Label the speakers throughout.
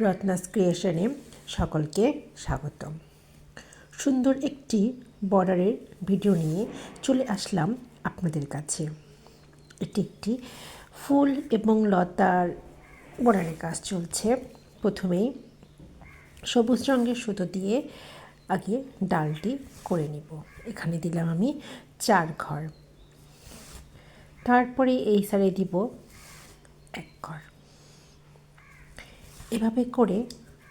Speaker 1: রত্নাস ক্রিয়েশনে সকলকে স্বাগতম। সুন্দর একটি বর্ডারের ভিডিও নিয়ে চলে আসলাম আপনাদের কাছে। এটি একটি ফুল এবং লতার বর্ডারের কাজ চলছে। প্রথমেই সবুজ রঙের সুতো দিয়ে আগে ডালটি করে নিব। এখানে দিলাম আমি 4 ঘর, তারপরে এই সাইডে দিব 1 ঘর, এভাবে করে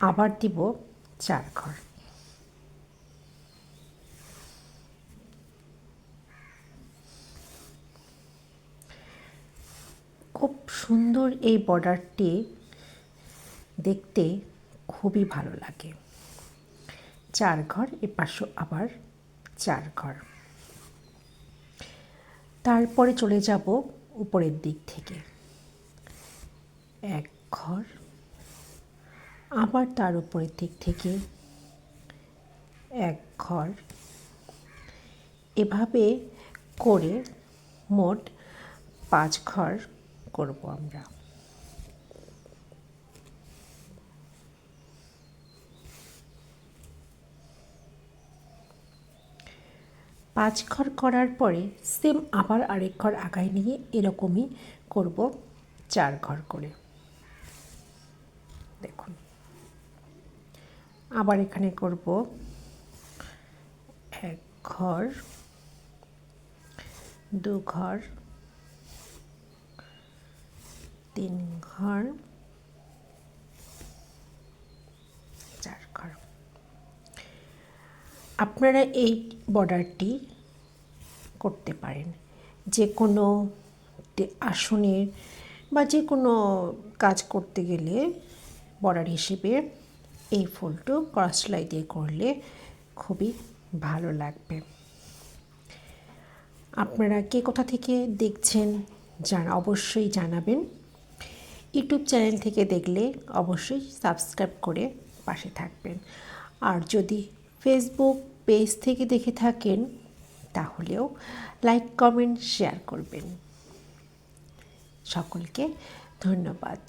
Speaker 1: আবার দিব 4 ঘর। খুব সুন্দর এই বর্ডারটি দেখতে খুবই ভালো লাগে। 4 ঘর, এপাশে আবার 4 ঘর। তারপরে চলে যাব উপরের দিক থেকে 1 ঘর, আবার তার উপরের দিক থেকে 1 ঘর। এভাবে করে মোট 5 ঘর করব আমরা। পাঁচ ঘর করার পরে সেম আবার আরেক ঘর আগায় নিয়ে এরকমই করব 4 ঘর করে। দেখুন, আবার এখানে করব 1 ঘর, 2 ঘর, 3 ঘর, 4 ঘর। আপনারা এই বর্ডারটি করতে পারেন যে কোনো আসনের বা যে কোনো কাজ করতে গেলে বর্ডার হিসেবে এই ফুলটা ক্রস সেলাই দিয়ে করলে খুবই ভালো লাগবে। আপনারা কে কোথা থেকে দেখছেন অবশ্যই জানাবেন। ইউটিউব চ্যানেল থেকে দেখলে অবশ্যই সাবস্ক্রাইব করে পাশে থাকবেন। আর যদি ফেসবুক পেজ থেকে দেখে থাকেন তাহলেও লাইক, কমেন্ট, শেয়ার করবেন। সকলকে ধন্যবাদ।